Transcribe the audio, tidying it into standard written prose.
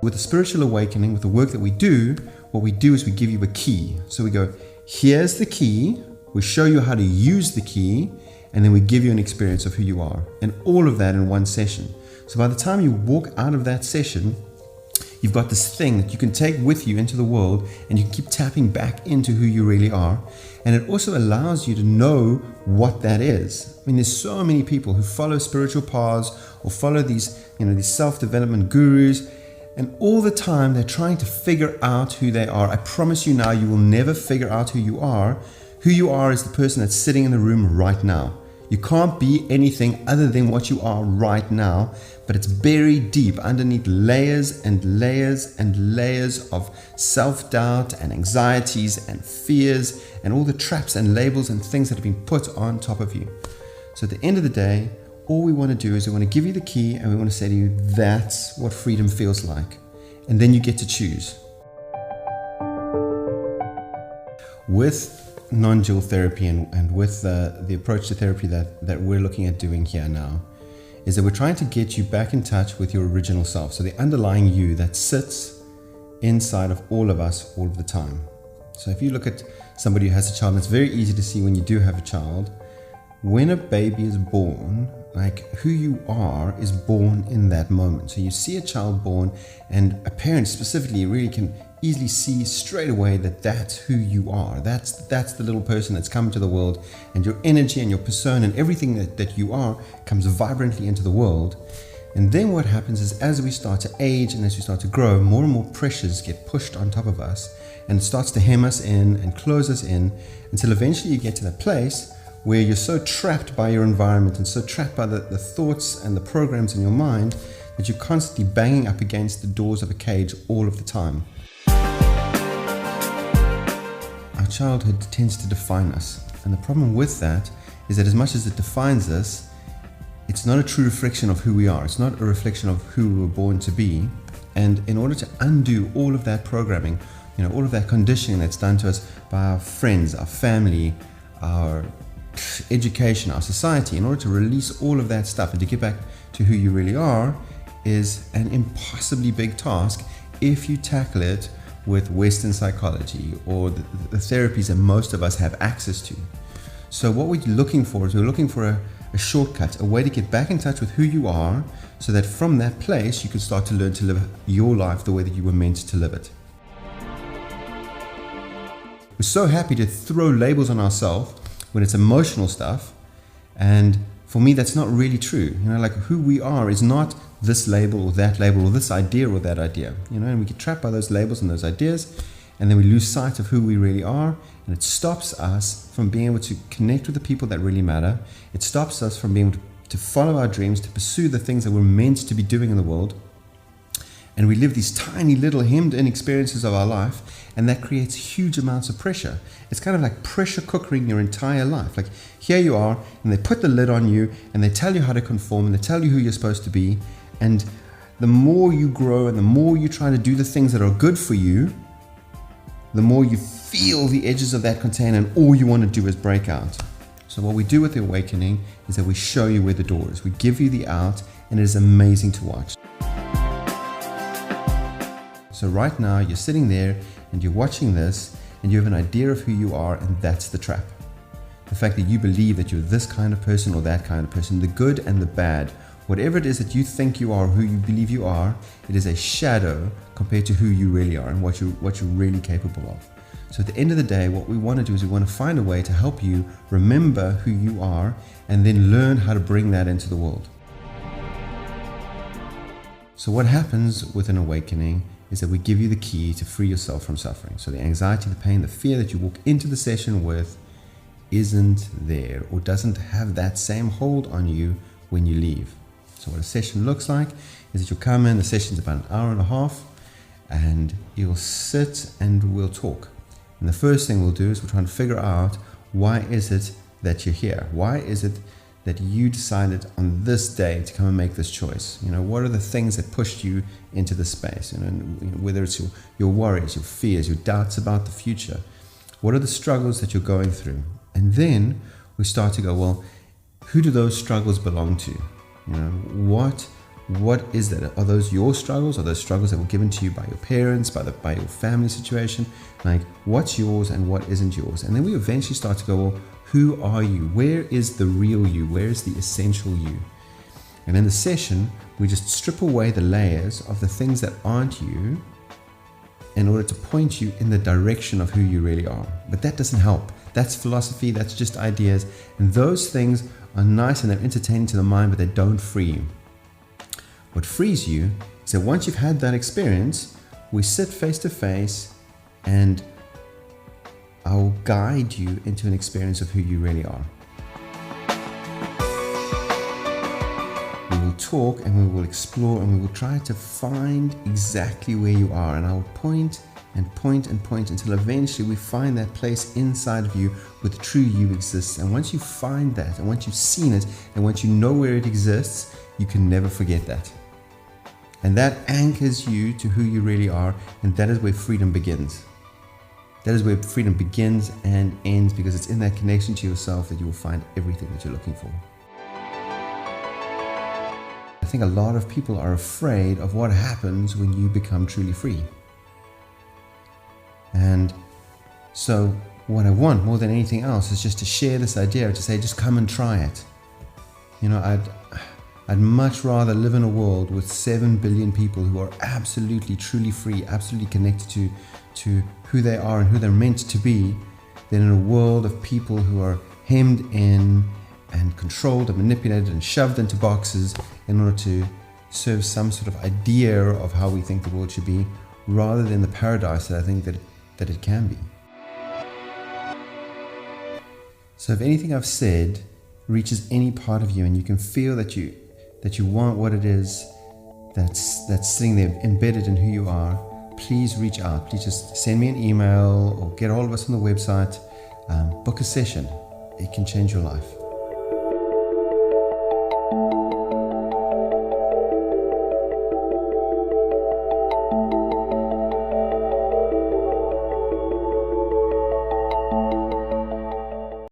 With the spiritual awakening, with the work that we do, what we do is we give you a key. So we go, here's the key, we show you how to use the key, and then we give you an experience of who you are. And all of that in one session. So by the time you walk out of that session, you've got this thing that you can take with you into the world, and you can keep tapping back into who you really are. And it also allows you to know what that is. I mean, there's so many people who follow spiritual paths or follow these self-development gurus, and all the time they're trying to figure out who they are. I promise you now, you will never figure out who you are. Who you are is the person that's sitting in the room right now. You can't be anything other than what you are right now, but it's buried deep underneath layers and layers and layers of self-doubt and anxieties and fears and all the traps and labels and things that have been put on top of you. So at the end of the day, all we want to do is we want to give you the key, and we want to say to you, that's what freedom feels like. And then you get to choose. With non-dual therapy and with the approach to therapy that we're looking at doing here now, is that we're trying to get you back in touch with your original self. So the underlying you that sits inside of all of us all of the time. So if you look at somebody who has a child, and it's very easy to see when you do have a child, when a baby is born, like who you are is born in that moment. So you see a child born, and a parent specifically really can easily see straight away that that's who you are. That's the little person that's come to the world, and your energy and your persona and everything that you are comes vibrantly into the world. And then what happens is, as we start to age and as we start to grow, more and more pressures get pushed on top of us, and it starts to hem us in and close us in, until eventually you get to that place where you're so trapped by your environment and so trapped by the thoughts and the programs in your mind that you're constantly banging up against the doors of a cage all of the time. Our childhood tends to define us, and the problem with that is that as much as it defines us, it's not a true reflection of who we are. It's not a reflection of who we were born to be. And in order to undo all of that programming, all of that conditioning that's done to us by our friends, our family, our education, our society, in order to release all of that stuff and to get back to who you really are, is an impossibly big task if you tackle it with Western psychology or the therapies that most of us have access to. So what we're looking for is we're looking for a shortcut, a way to get back in touch with who you are, so that from that place you can start to learn to live your life the way that you were meant to live it. We're so happy to throw labels on ourselves when it's emotional stuff, and for me that's not really true. Like who we are is not this label or that label or this idea or that idea, and we get trapped by those labels and those ideas, and then we lose sight of who we really are, and it stops us from being able to connect with the people that really matter. It stops us from being able to follow our dreams, to pursue the things that we're meant to be doing in the world. And we live these tiny little hemmed in experiences of our life, and that creates huge amounts of pressure. It's kind of like pressure cookering your entire life. Like here you are, and they put the lid on you, and they tell you how to conform, and they tell you who you're supposed to be. And the more you grow and the more you try to do the things that are good for you, the more you feel the edges of that container, and all you want to do is break out. So what we do with the awakening is that we show you where the door is. We give you the out, and it is amazing to watch. So right now you're sitting there and you're watching this, and you have an idea of who you are, and that's the trap. The fact that you believe that you're this kind of person or that kind of person, the good and the bad, whatever it is that you think you are, who you believe you are, it is a shadow compared to who you really are and what you're really capable of. So at the end of the day, what we want to do is we want to find a way to help you remember who you are, and then learn how to bring that into the world. So what happens with an awakening is that we give you the key to free yourself from suffering. So the anxiety, the pain, the fear that you walk into the session with isn't there, or doesn't have that same hold on you when you leave. So what a session looks like is that you'll come in, the session's about an hour and a half, and you'll sit and we'll talk. And the first thing we'll do is we're trying to figure out, why is it that you're here? Why is it that you decided on this day to come and make this choice? What are the things that pushed you into this space? Whether it's your worries, your fears, your doubts about the future. What are the struggles that you're going through? And then we start to go, well, who do those struggles belong to? what is that? Are those your struggles? Are those struggles that were given to you by your parents, by your family situation? Like, what's yours and what isn't yours? And then we eventually start to go, well, who are you? Where is the real you? Where is the essential you? And in the session, we just strip away the layers of the things that aren't you in order to point you in the direction of who you really are. But that doesn't help. That's philosophy, that's just ideas. And those things are nice and they're entertaining to the mind, but they don't free you. What frees you is that once you've had that experience, we sit face to face and I'll guide you into an experience of who you really are. We will talk and we will explore and we will try to find exactly where you are, and I will point and point and point until eventually we find that place inside of you where the true you exists. And once you find that, and once you've seen it, and once you know where it exists, you can never forget that. And that anchors you to who you really are, and that is where freedom begins. That is where freedom begins and ends, because it's in that connection to yourself that you will find everything that you're looking for. I think a lot of people are afraid of what happens when you become truly free. And so what I want more than anything else is just to share this idea, to say, just come and try it. You know, I'd much rather live in a world with 7 billion people who are absolutely, truly free, absolutely connected to who they are and who they're meant to be, than in a world of people who are hemmed in and controlled and manipulated and shoved into boxes in order to serve some sort of idea of how we think the world should be, rather than the paradise that I think that it can be. So if anything I've said reaches any part of you and you can feel that you want what it is that's sitting there embedded in who you are, please reach out. Please just send me an email or get a hold of us on the website. Book a session. It can change your life.